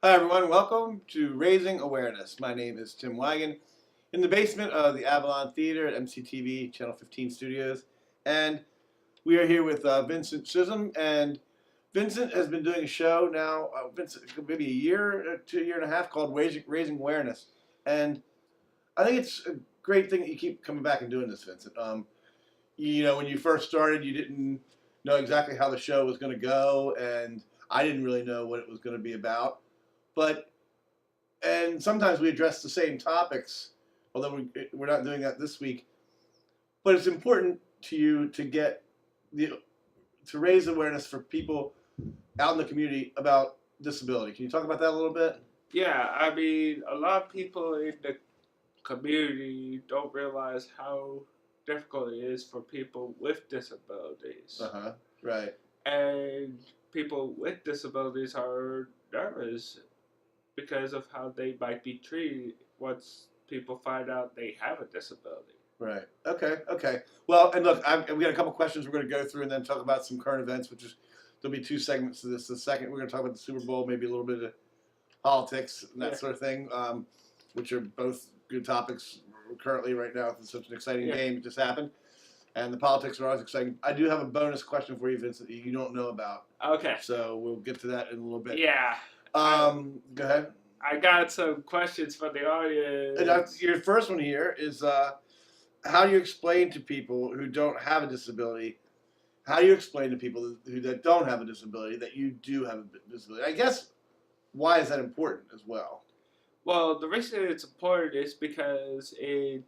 Hi, everyone. Welcome to Raising Awareness. My name is Tim Wagon in the basement of the Avalon Theater at MCTV Channel 15 Studios. And we are here with Vincent Chisholm. And Vincent has been doing a show now, Vincent, maybe a year to a year and a half, called Raising Awareness. And I think it's a great thing that you keep coming back and doing this, Vincent. When you first started, you didn't know exactly how the show was going to go, and I didn't really know what it was going to be about. But and sometimes we address the same topics, although we're not doing that this week. But it's important to you to get to raise awareness for people out in the community about disability. Can you talk about that a little bit? Yeah, I mean, a lot of people in the community don't realize how difficult it is for people with disabilities. Uh-huh. Right. And people with disabilities are nervous because of how they might be treated once people find out they have a disability. Right. Okay. Okay. Well, and look, we got a couple questions we're going to go through, and then talk about some current events, which is there'll be two segments to this. The second, we're going to talk about the Super Bowl, maybe a little bit of politics and that sort of thing, which are both good topics currently right now. It's such an exciting game. It just happened. And the politics are always exciting. I do have a bonus question for you, Vincent, that you don't know about. Okay. So we'll get to that in a little bit. Yeah. Go ahead. I got some questions for the audience. Your first one here is how do you explain to people who don't have a disability, how do you explain to people that don't have a disability that you do have a disability? I guess, why is that important as well? Well, the reason it's important is because it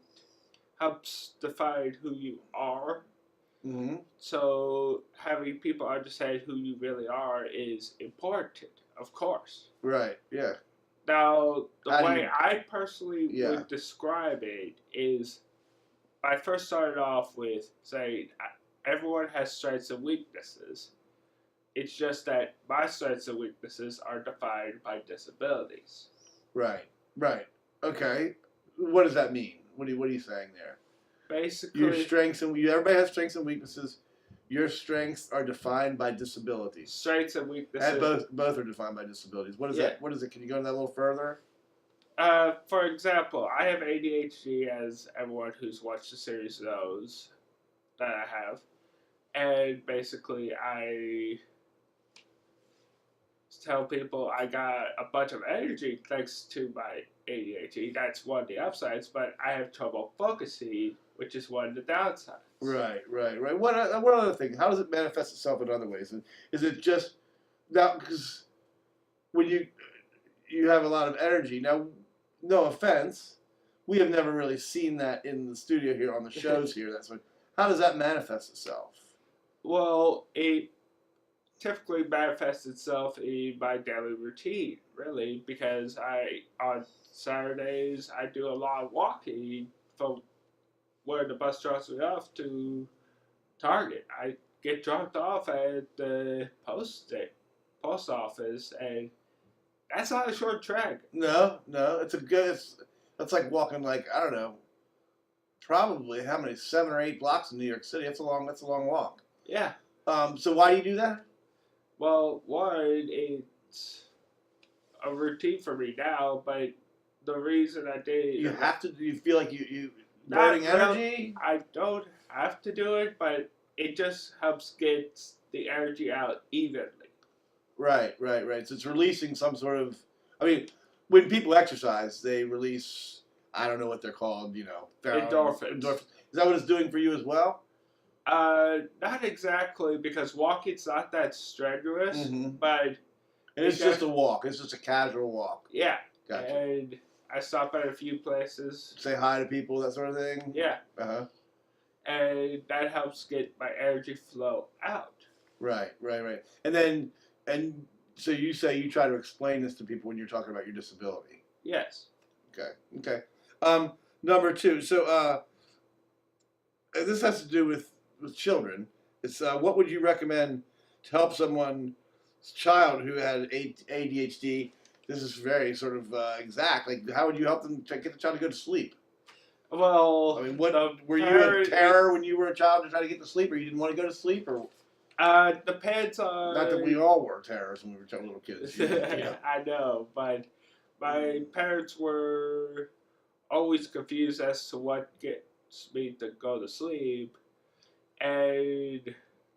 helps define who you are. Mm-hmm. So having people understand who you really are is important, of course. Right, yeah. Now, the way I personally would describe it is I first started off with saying everyone has strengths and weaknesses. It's just that my strengths and weaknesses are defined by disabilities. Right, right. Okay. What does that mean? What are you saying there? Basically, your strengths and everybody has strengths and weaknesses. Your strengths are defined by disabilities. Strengths and weaknesses. And both are defined by disabilities. What is that? What is it? Can you go into that a little further? For example, I have ADHD, as everyone who's watched the series knows that I have. And basically, I tell people I got a bunch of energy thanks to my ADHD. That's one of the upsides, but I have trouble focusing, which is one of the downsides. Right. What other thing? How does it manifest itself in other ways? And is it just now because when you have a lot of energy? Now, no offense, we have never really seen that in the studio here on the shows here. How does that manifest itself? Well, it typically manifests itself in my daily routine, really, because on Saturdays I do a lot of walking from where the bus drops me off to Target. I get dropped off at the post office, and that's not a short trek. No, that's like walking I don't know, probably how many 7 or 8 blocks in New York City. That's a long walk. Yeah. So why do you do that? Well, one, it's a routine for me now, but the reason I did you have to. Do you feel like you burning energy? I don't have to do it, but it just helps get the energy out evenly. Right. So it's releasing some sort of. I mean, when people exercise, they release. I don't know what they're called. Endorphins. Is that what it's doing for you as well? Not exactly, because walking's not that strenuous, but it's just a walk. It's just a casual walk. Yeah. Gotcha. And I stop at a few places. Say hi to people, that sort of thing. Yeah. And that helps get my energy flow out. Right. And so you say you try to explain this to people when you're talking about your disability. Yes. Okay. Number 2. So this has to do with children. It's what would you recommend to help someone's child who had ADHD? This is very sort of exact. How would you help them get the child to go to sleep? Well, I mean, were you in terror when you were a child to try to get to sleep, or you didn't want to go to sleep, or? Depends on. Not that we all were terrorists when we were little kids. Yeah. I know, but my parents were always confused as to what gets me to go to sleep, and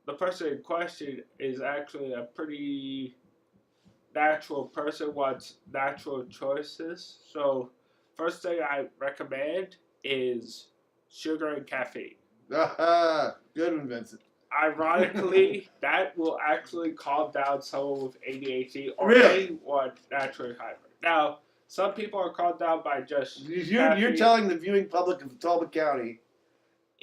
the person in question is actually a pretty natural person, wants natural choices. So, first thing I recommend is sugar and caffeine. Good one, Vincent. Ironically, that will actually calm down someone with ADHD or Really? anyone naturally hyper. Now, some people are calmed down by just You're caffeine. telling the viewing public of Talbot County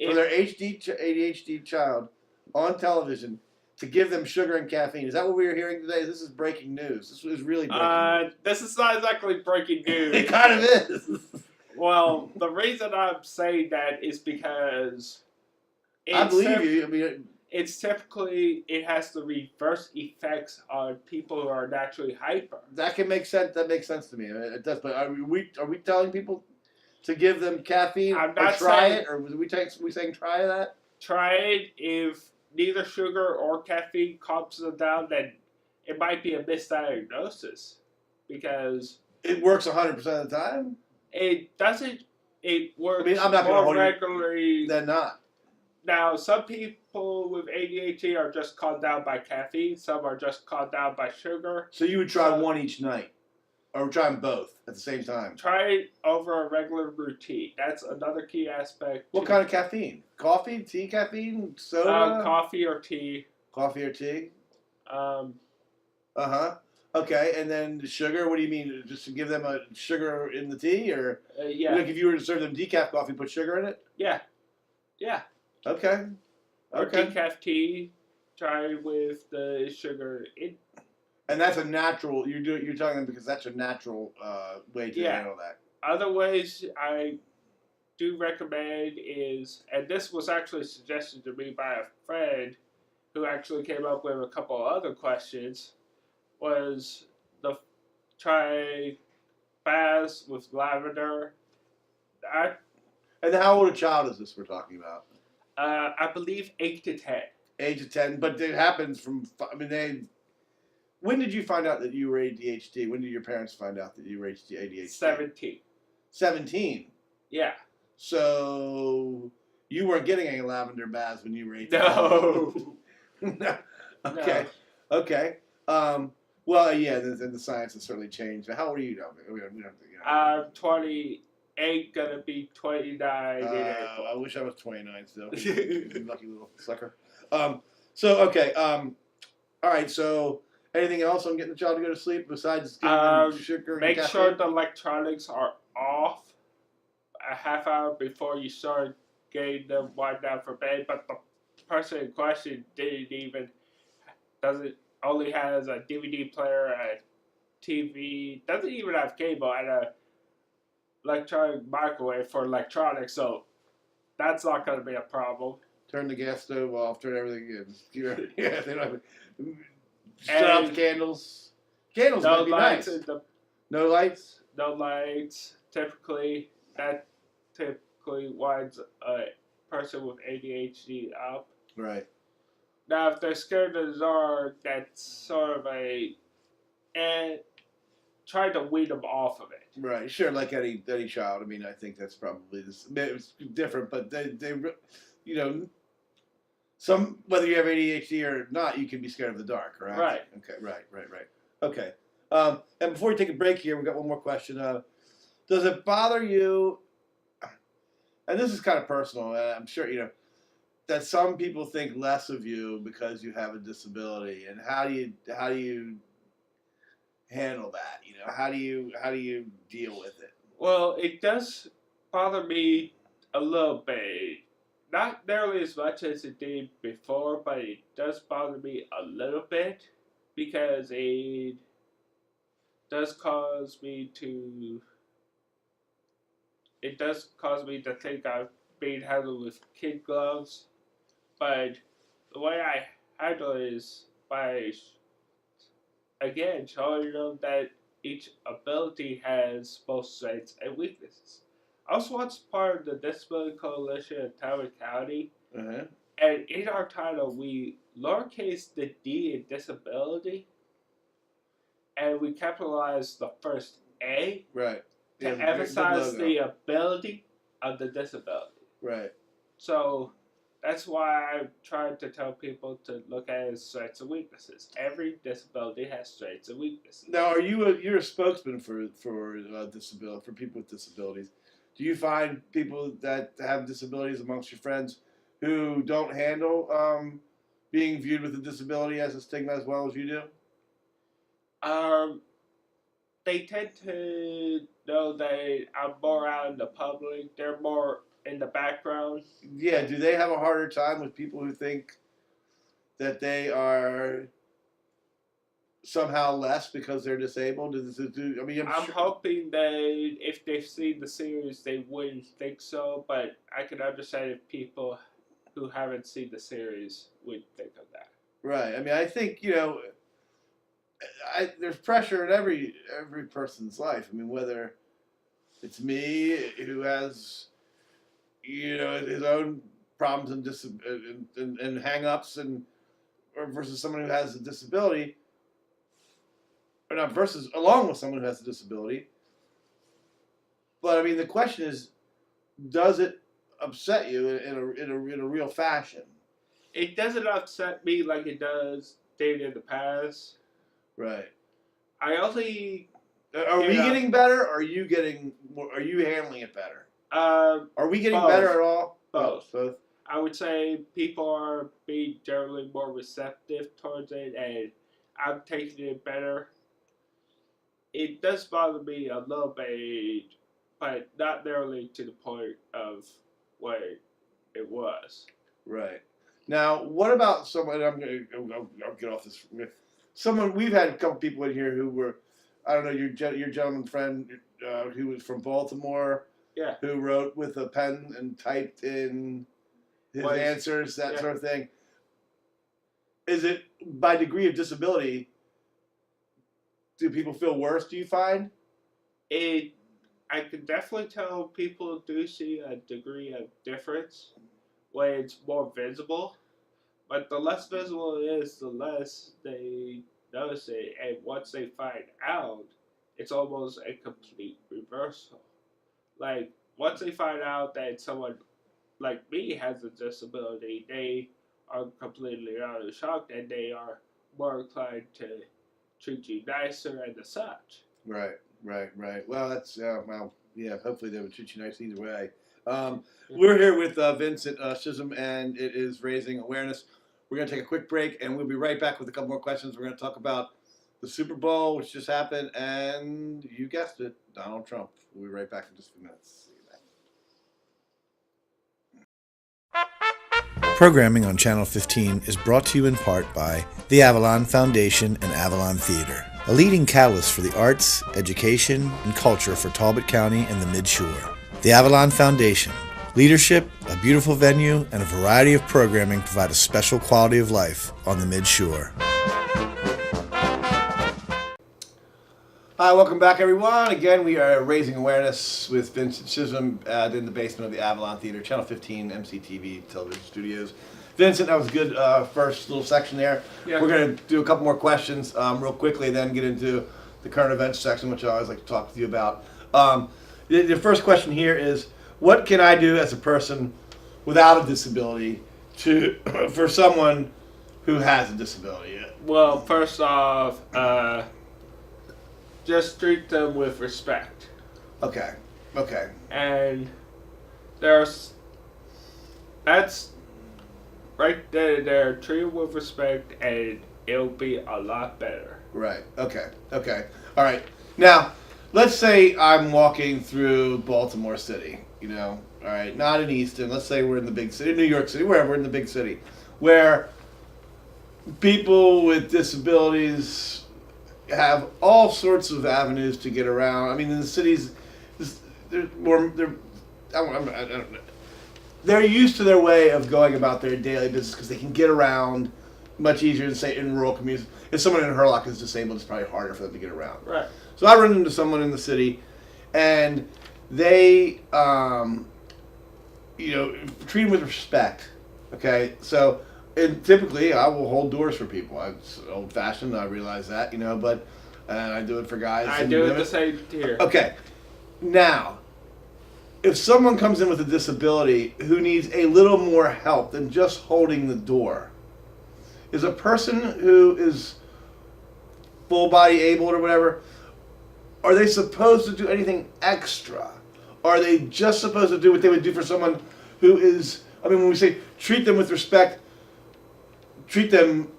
for their ADHD child on television to give them sugar and caffeine. Is that what we were hearing today? This is breaking news. This is really breaking news. This is not exactly breaking news. It kind of is. Well, the reason I'm saying that is because I believe you. I mean, it's typically, it has the reverse effects on people who are naturally hyper. that can make sense. That makes sense to me. It does. But are we telling people to give them caffeine I'm or not try saying- it, or we saying try that? Try it. If neither sugar or caffeine calms them down, then it might be a misdiagnosis, because It works 100% of the time. it doesn't. It works I mean, I'm not gonna more hold you- regularly. Then not. Now, some people with ADHD are just calmed down by caffeine. Some are just calmed down by sugar. So you would try So- one each night, or try them both at the same time. Try it over a regular routine. That's another key aspect. What kind of caffeine? Coffee, tea, caffeine, soda, coffee or tea. coffee or tea? Um, Okay, and then the sugar. What do you mean? Just to give them a sugar in the tea, or yeah, like if you were to serve them decaf coffee, put sugar in it? yeah. Okay. Or Okay. decaf tea. Try with the sugar. And that's a natural. You're telling them because that's a natural way to Yeah. handle that. Other ways I do recommend is, and this was actually suggested to me by a friend who actually came up with a couple of other questions, was the try baths with lavender. And how old a child is this we're talking about? I believe 8 to 10. Age of 10, but it happens from. I mean, when did you find out that you were ADHD? When did your parents find out that you were ADHD? 17. 17. Yeah. So you weren't getting any lavender baths when you were 18. No. No. Okay. Okay. Well, yeah, the science has certainly changed. How old are you now? We don't, I'm 28, gonna be 29 in April. I wish I was 29 still. Lucky little sucker. Okay. All right. So, anything else on getting the child to go to sleep besides giving them sugar and Make caffeine? sure the electronics are off a half hour before you start getting them wind down for bed. But the person in question only has a DVD player, a TV, doesn't even have cable, and a electronic microwave for electronics. So that's not going to be a problem. Turn the gas stove off. Turn everything in. Yeah, they don't have. Shut out the candles. Candles No might be lights nice. in the No lights. No lights. That typically winds a person with ADHD up. Right. Now, if they're scared of the dark, that's sort of try to weed them off of it. Right. Sure. Like any child. I mean, I think that's probably it's different, but they some whether you have ADHD or not, you can be scared of the dark, correct? Right. Okay. Right. Okay. And before we take a break here, we've got one more question. Does it bother you? And this is kind of personal. I'm sure that some people think less of you because you have a disability. And how do you handle that? How do you deal with it? Well, it does bother me a little bit. Not nearly as much as it did before, but it does bother me a little bit because it does cause me to think I'm being handled with kid gloves. But the way I handle it is by, again, showing them that each ability has both strengths and weaknesses. I was once part of the Disability Coalition in Talbot County, Uh-huh. and in our title we lowercase the d in disability, and we capitalize the first A Right. to Yeah, very good emphasize logo. the ability of the disability. Right. So that's why I tried to tell people to look at it as strengths and weaknesses. Every disability has strengths and weaknesses. Now, you're a spokesman for disability for people with disabilities? Do you find people that have disabilities amongst your friends who don't handle being viewed with a disability as a stigma as well as you do? They tend to know that I'm more out in the public. They're more in the background. Yeah. Do they have a harder time with people who think that they are somehow less because they're disabled? I mean, I'm sure. hoping that if they've seen the series, they wouldn't think so. But I can understand if people who haven't seen the series would think of that. Right. I mean, I think there's pressure in every person's life. I mean, whether it's me who has his own problems and hang-ups or versus someone who has a disability, or not versus along with someone who has a disability. But I mean, the question is, does it upset you in a real fashion? It doesn't upset me like it does did in the past. Right. I only Are we getting better? Or are you getting more? Are you handling it better? Are we getting both. better at all? Both. Both. I would say people are being generally more receptive towards it, and I'm taking it better. It does bother me a little bit, but not nearly to the point of what it was. Right. Now, what about someone? I'll get off this. Someone we've had a couple people in here who were, I don't know, your gentleman friend who was from Baltimore. Yeah. Who wrote with a pen and typed in his answers, that sort of thing. Is it by degree of disability? Do people feel worse? Do you find? I can definitely tell people do see a degree of difference when it's more visible. But the less visible it is, the less they notice it. And once they find out, it's almost a complete reversal. Like, once they find out that someone like me has a disability, they are completely out of shock and they are more inclined to treat you nicer and the such. Right. Well, that's hopefully they would treat you nice either way. We're here with Vincent Chisholm, and it is Raising Awareness. We're going to take a quick break, and we'll be right back with a couple more questions. We're going to talk about the Super Bowl, which just happened, and you guessed it, Donald Trump. We'll be right back in just a few minutes. Programming on Channel 15 is brought to you in part by the Avalon Foundation and Avalon Theater, a leading catalyst for the arts, education, and culture for Talbot County and the Mid-Shore. The Avalon Foundation. Leadership, a beautiful venue, and a variety of programming provide a special quality of life on the Mid-Shore. Hi, welcome back, everyone. Again, we are Raising Awareness with Vincent Chisholm in the basement of the Avalon Theater, Channel 15, MCTV television studios. Vincent, that was a good first little section there. Yeah. We're going to do a couple more questions real quickly, then get into the current events section, which I always like to talk with you about. The first question here is, what can I do as a person without a disability for someone who has a disability? Well, first off, just treat them with respect. Okay. And that's right there. Treat them with respect, and it'll be a lot better. Right. Okay. All right. Now, let's say I'm walking through Baltimore City. All right, not in Easton. Let's say we're in the big city, New York City, wherever, in the big city, where people with disabilities have all sorts of avenues to get around. I mean, in the cities, they're used to their way of going about their daily business because they can get around much easier than, say, in rural communities. If someone in Hurlock is disabled, it's probably harder for them to get around. Right. So I run into someone in the city, and they, treat them with respect. Okay, so And typically, I will hold doors for people. It's old fashioned. I realize that, but and I do it for guys. I and do it women. the same here. Okay, now, if someone comes in with a disability who needs a little more help than just holding the door, is a person who is full body abled or whatever, are they supposed to do anything extra? Are they just supposed to do what they would do for someone who is? I mean, when we say treat them with respect, treat them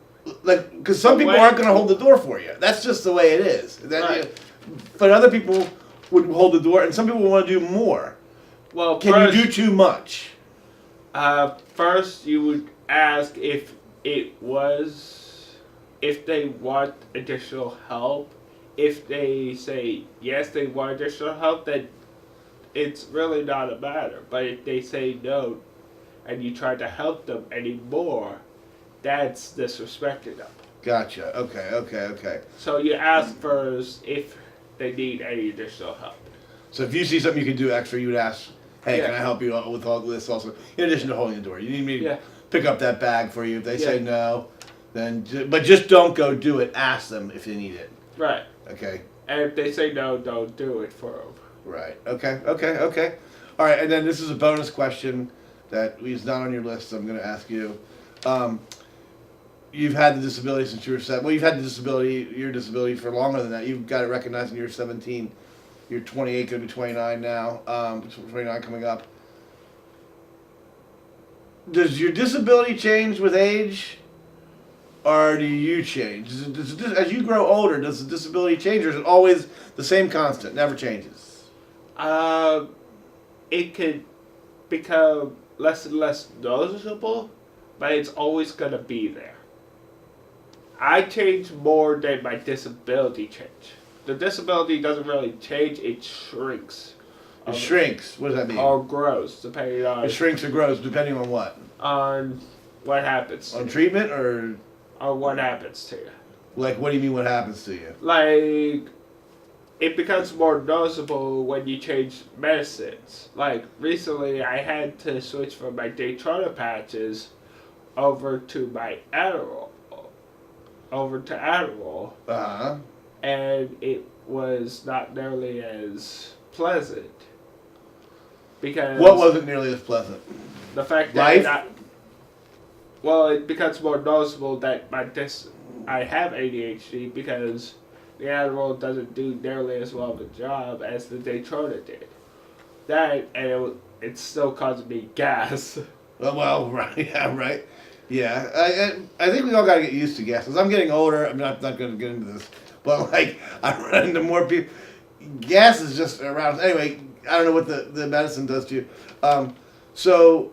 like, because some people aren't going to hold the door for you. That's just the way it is. Right. But other people would hold the door, and some people want to do more. Well, Can first, you do too much? First, you would ask if they want additional help. If they say yes, they want additional help, then it's really not a matter. But if they say no, and you try to help them anymore, that's disrespecting them. Gotcha. Okay. So you ask first if they need any additional help. So if you see something you can do extra, you would ask, hey, Yeah. can I help you with all this also? In addition to holding the door. You need me to Yeah. pick up that bag for you. If they say Yeah. no, then, but just don't go do it. Ask them if they need it. Right. Okay. And if they say no, don't do it for them. Right. Okay. All right. And then this is a bonus question that is not on your list. So I'm going to ask you. You've had the disability since you were 7. Well, you've had your disability for longer than that. You've got it recognized when you were 17. You're 28, going to be 29 now. 29 coming up. Does your disability change with age, or do you change? As you grow older, does the disability change, or is it always the same constant, never changes? It could become less and less noticeable, but it's always going to be there. I change more than my disability change. The disability doesn't really change, it shrinks. It shrinks. What does that mean? Or grows, depending on... It shrinks or grows, depending on what? On what happens to On you. treatment, or Or what happens to you. like, what do you mean? What happens to you? Like, it becomes more noticeable when you change medicines. Like, recently I had to switch from my Daytona patches over to my Adderall. And it was not nearly as pleasant. Because What wasn't nearly as pleasant? the fact Life? that it becomes more noticeable that I have ADHD because the Adderall doesn't do nearly as well of a job as the Daytona did. It's still causing me gas. Well, right, yeah, right. Yeah, I think we all got to get used to gas. As I'm getting older, I'm not going to get into this, but like, I run into more people. Gas is just around. Anyway, I don't know what the medicine does to you. So,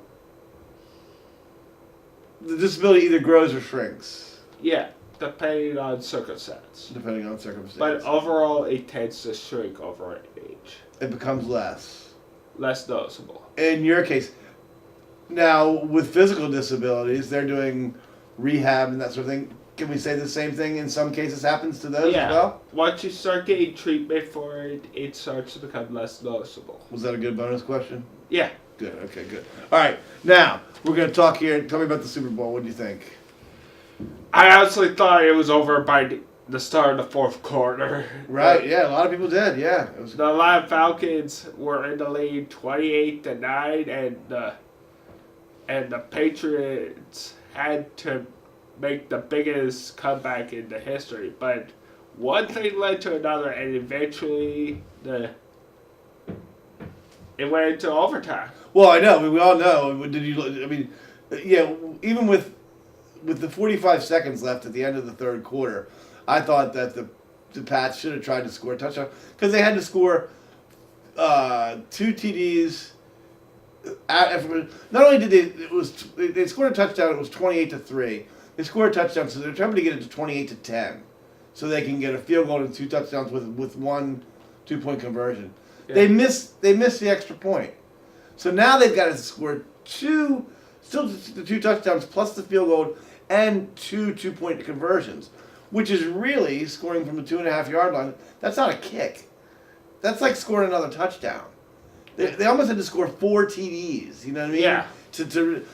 the disability either grows or shrinks. Yeah, depending on circumstance. Depending on circumstances. But overall, it tends to shrink over age. It becomes less. Less noticeable. In your case, now with physical disabilities, they're doing rehab and that sort of thing. Can we say the same thing in some cases happens to those as well? Once you start getting treatment for it, it starts to become less noticeable. Was that a good bonus question? Yeah. Good. Okay, good. All right, now we're going to talk here. Tell me about the Super Bowl. What do you think? I honestly thought it was over by the start of the fourth quarter. Right, But yeah, a lot of people did, yeah. It was, the Atlanta Falcons were in the lead 28-9, and the Patriots had to make the biggest comeback in the history. But one thing led to another, and eventually it went into overtime. well, I know. I mean, we all know. Did you? I mean, yeah. Even with the 45 seconds left at the end of the third quarter, I thought that the Pats should have tried to score a touchdown because they had to score 2 TDs. Not only did they scored a touchdown. It was 28-3. They scored a touchdown, so they're trying to get it to 28-10, so they can get a field goal and 2 touchdowns with 1 2-point conversion. Yeah. They missed the extra point, so now they've got to score 2 touchdowns plus the field goal and 2 2-point conversions, which is really scoring from the 2.5-yard line. That's not a kick. That's like scoring another touchdown. They almost had to score 4 TDs. You know what I mean? Yeah.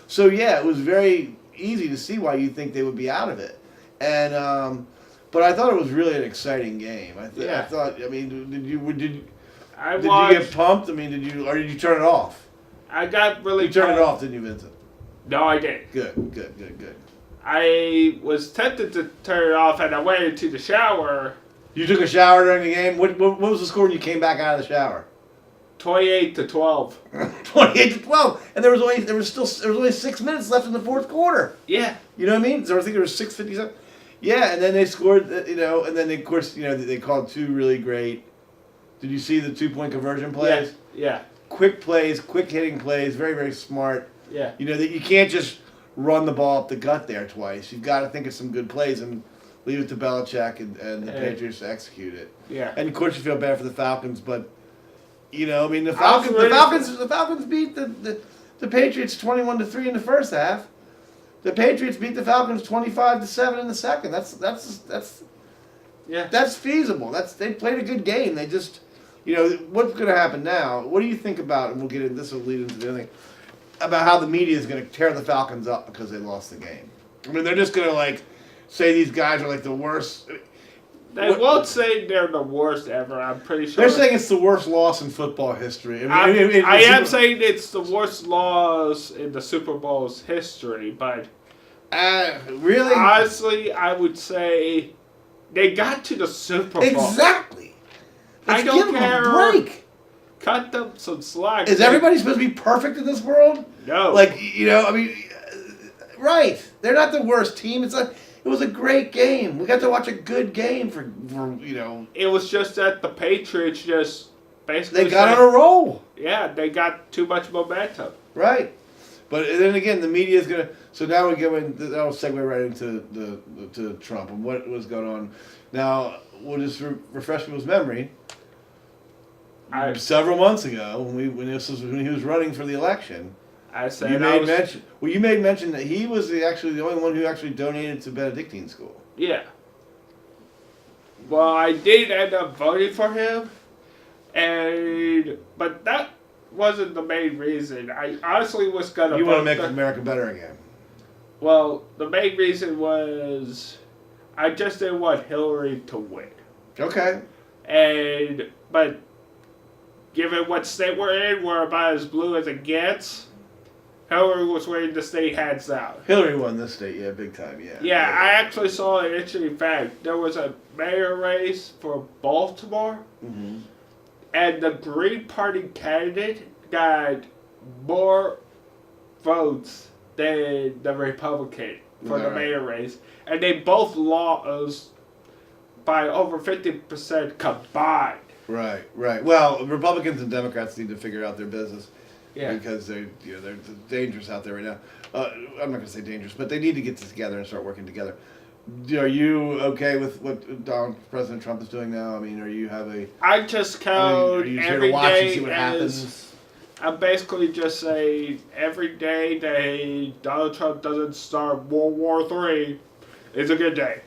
So yeah, it was very easy to see why you think they would be out of it. And but I thought it was really an exciting game. I Yeah. thought. I mean, did you watched. get pumped? I mean, did you turn it off? I got really. You turned it pumped. off, didn't you, Vincent? No, I didn't. Good. I was tempted to turn it off, and I went into the shower. You took a shower during the game. What was the score when you came back out of the shower? 28-12. 28-12, and there was only 6 minutes left in the fourth quarter. Yeah. You know what I mean? So I think there was 6:57. Yeah, and then they scored. And then of course they called two really great. Did you see the 2-point conversion plays? Yeah. Quick plays, quick hitting plays, very very smart. Yeah. You know that you can't just run the ball up the gut there twice. You've got to think of some good plays and leave it to Belichick and the Patriots to execute it. Yeah. And of course you feel bad for the Falcons, but I mean the I was Falcons ready the Falcons beat the Patriots 21-3 in the first half. The Patriots beat the Falcons 25-7 in the second. Yeah. That's feasible. They played a good game. They just what's going to happen now? What do you think about? And we'll get into this. Will lead into the other thing about how the media is going to tear the Falcons up because they lost the game. I mean, they're just going to say these guys are the worst. They won't say they're the worst ever. I'm pretty sure. They're saying it's the worst loss in football history. I am saying it's the worst loss in the Super Bowl's history, but really, honestly, I would say they got to the Super Bowl. Exactly. I don't give them care. a break. Cut them some slack. Is everybody supposed to be perfect in this world? No. Right. They're not the worst team. It was a great game. We got to watch a good game for. It was just that the Patriots just basically They got on a roll. Yeah, they got too much momentum. Right. But then again, the media is gonna. So now we go in. That'll segue right into to Trump and what was going on. Now we'll just refresh people's memory. Several months ago, when he was running for the election, I said you made mention that he was actually the only one who actually donated to Benedictine school. Yeah. Well, I did end up voting for him, but that wasn't the main reason. I honestly was gonna. You want to make America better again. Well, the main reason was I just didn't want Hillary to win. Okay. But given what state we're in, we're about as blue as it gets. Hillary was winning the state hands down. Hillary won this state, yeah, big time, yeah. Yeah, I actually saw an interesting fact. There was a mayor race for Baltimore, and the Green Party candidate got more votes than the Republican for the mayor race, and they both lost by over 50% combined. Right. Well, Republicans and Democrats need to figure out their business. Yeah. Because they're dangerous out there right now. I'm not going to say dangerous, but they need to get together and start working together. Are you okay with what President Trump is doing now? I mean, I just count every watch and day see what happens? I'm basically just saying every day that Donald Trump doesn't start World War III is a good day.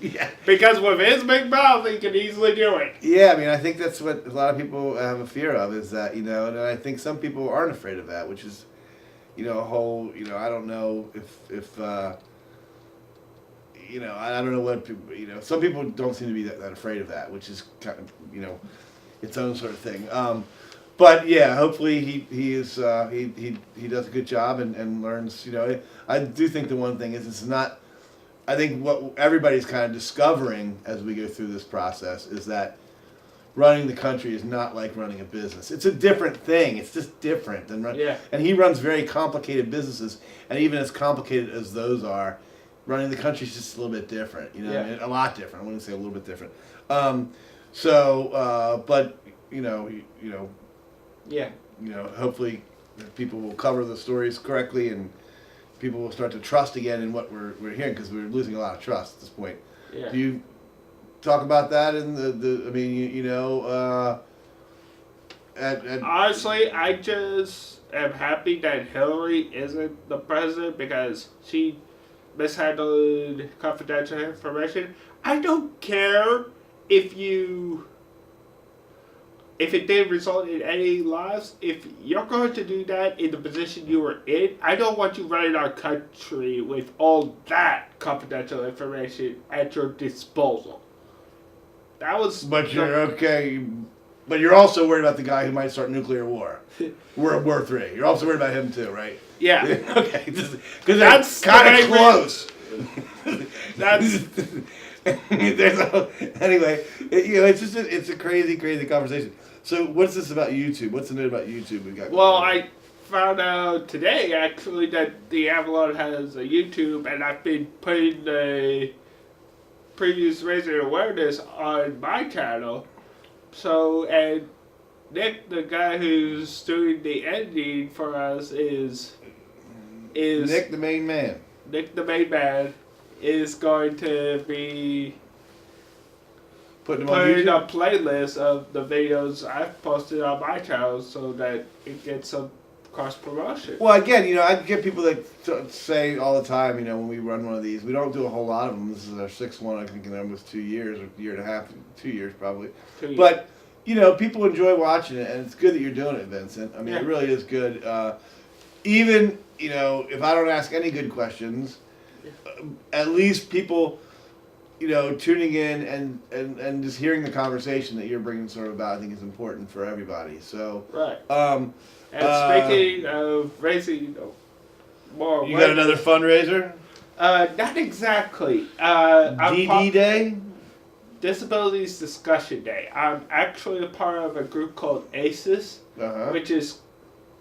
Yeah. Because with his big mouth, he can easily do it. Yeah, I mean, I think that's what a lot of people have a fear of is that, and I think some people aren't afraid of that, which is, a whole, I don't know if I don't know what people, some people don't seem to be that afraid of that, which is kind of, its own sort of thing. But yeah, hopefully he is he does a good job and learns. I do think the one thing is it's not. I think what everybody's kind of discovering as we go through this process is that running the country is not like running a business. It's a different thing. It's just different than running. Yeah. And he runs very complicated businesses, and even as complicated as those are, running the country is just a little bit different. Yeah. I mean, a lot different. I wouldn't say a little bit different. But Yeah. Hopefully people will cover the stories correctly and people will start to trust again in what we're hearing because we're losing a lot of trust at this point. Yeah. Do you talk about that in honestly, I just am happy that Hillary isn't the president because she mishandled confidential information. I don't care if you if it did result in any loss, if you're going to do that in the position you were in, I don't want you running our country with all that confidential information at your disposal. That was. But you're okay. But you're also worried about the guy who might start nuclear war. World War III. You're also worried about him too, right? Yeah. Okay. Because That's that's kind of the way close. That's. Anyway, it's a crazy conversation. So what's this about YouTube? What's the new about YouTube we got? Well, I found out today actually that the Avalon has a YouTube, and I've been putting the previous raising awareness on my channel. So, and Nick, the guy who's doing the editing for us, is Nick, the main man. Nick, the main man, is going to be Putting him on putting YouTube. a playlist of the videos I've posted on my channel so that it gets some cross promotion. Well, again, I get people that say all the time, when we run one of these, we don't do a whole lot of them. This is our sixth one. I think in almost 2 years, or a year and a half, 2 years probably. But people enjoy watching it, and it's good that you're doing it, Vincent. I mean, Yeah. It really is good. Even if I don't ask any good questions, at least people, tuning in and just hearing the conversation that you're bringing sort of about, I think is important for everybody. So, right. um, And speaking of raising more you got another fundraiser? not exactly. DD Day? Disabilities Discussion Day. I'm actually a part of a group called ACES, Uh-huh. which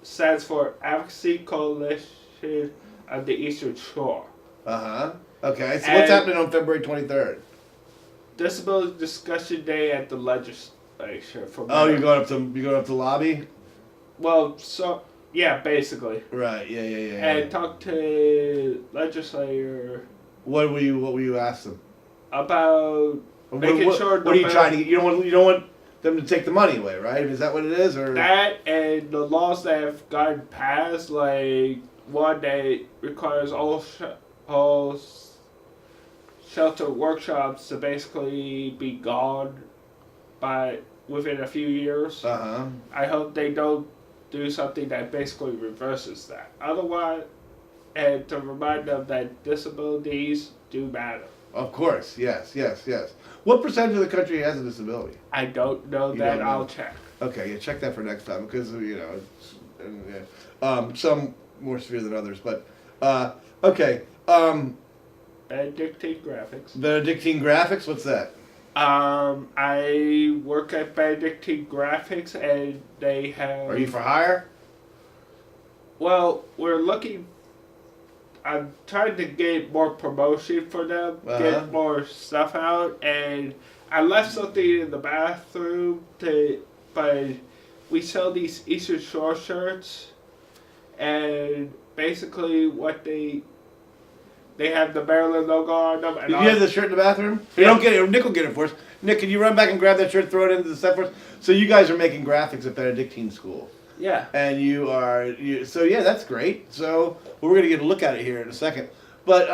stands for Advocacy Coalition of the Eastern Shore. Uh-huh. Okay, so what's happening on February 23rd? Disability Discussion Day at the legislature. Oh, you're going up to lobby? Well, so yeah, basically. Right. Yeah. And talk to legislator What will you ask them? about making sure. What are you trying to get? You don't want them to take the money away, right? Is that what it is, or that and the laws that have gotten passed, like one that requires all shelter workshops to basically be gone within a few years. Uh-huh. I hope they don't do something that basically reverses that. Otherwise, and to remind them that disabilities do matter. Of course, yes. What percentage of the country has a disability? I don't know You that. don't know. I'll check. Okay, yeah, check that for next time because some more severe than others, but okay. Benedictine Graphics. Benedictine Graphics, what's that? I work at Benedictine Graphics, and they have. Are you for hire? Well, we're looking. I'm trying to get more promotion for them, get more stuff out, and I left something in the bathroom but we sell these Eastern Shore shirts, and basically what they have the Maryland logo on them. And Did you have the shirt in the bathroom? You don't get it. Nick will get it for us. Nick, can you run back and grab that shirt, throw it into the set for us? So you guys are making graphics at Benedictine School. Yeah. And so yeah, that's great. So we're gonna get a look at it here in a second. But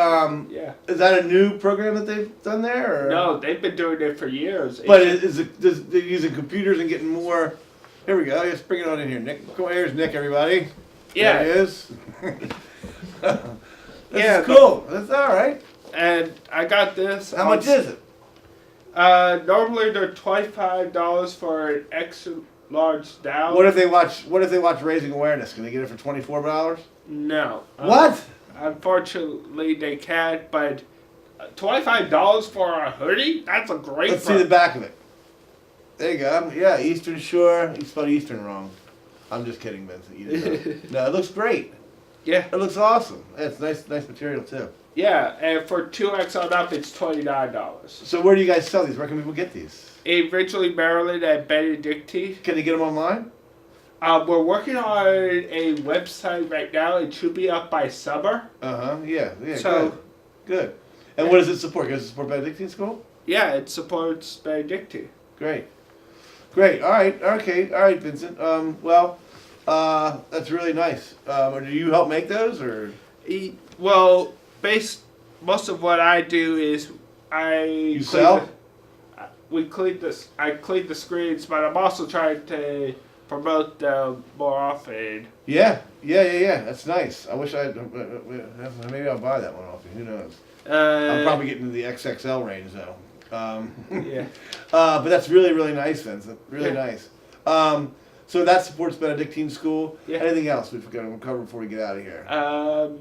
Yeah. is that a new program that they've done there? Or? No, they've been doing it for years. But they're using computers and getting more. Here we go. Let's bring it on in here, Nick. Come on, here's Nick, everybody. Yeah. There he is. That's cool. That's all right. And I got this. How much is it? Normally they're $25 for an extra large down. What if they watch Raising Awareness? Can they get it for $24? No. What? Unfortunately, they can't. But $25 for a hoodie? That's a great. Let's see the back of it. There you go. Yeah, Eastern Shore. You spelled Eastern wrong. I'm just kidding, Vincent. You didn't know. No, it looks great. Yeah. It looks awesome. It's nice material too. Yeah, and for 2X on up, it's $29. So where do you guys sell these? Where can people get these? Originally Maryland at Benedictine. Can they get them online? We're working on a website right now. It should be up by summer. Yeah. So, good. And what does it support? Does it support Benedictine School? Yeah, it supports Benedictine. Great. All right. Okay. All right, Vincent. That's really nice. Do you help make those, or? Well, most of what I do is You sell? I cleaned the screens, but I'm also trying to promote them more often. Yeah. That's nice. I wish maybe I'll buy that one off you. Who knows? I'm probably getting to the XXL range though. Yeah. But that's really, really nice, Vincent. Really Yeah. nice. So that supports Benedictine School. Yeah. Anything else we've got to cover before we get out of here?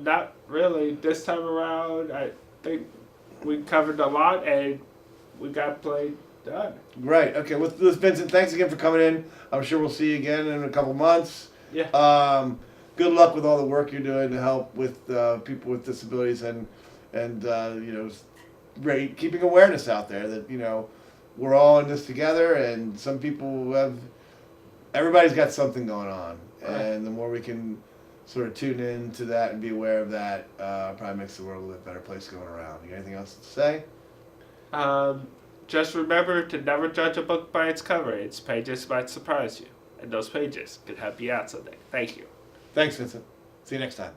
Not really. This time around, I think we covered a lot and we got play done. Right. Okay. Well, Vincent, thanks again for coming in. I'm sure we'll see you again in a couple months. Yeah. Good luck with all the work you're doing to help with people with disabilities and keeping awareness out there that we're all in this together, and some people everybody's got something going on, Right. and the more we can sort of tune in to that and be aware of that, probably makes the world a little better place going around. You got anything else to say? Just remember to never judge a book by its cover. Its pages might surprise you, and those pages could help you out someday. Thank you. Thanks, Vincent. See you next time.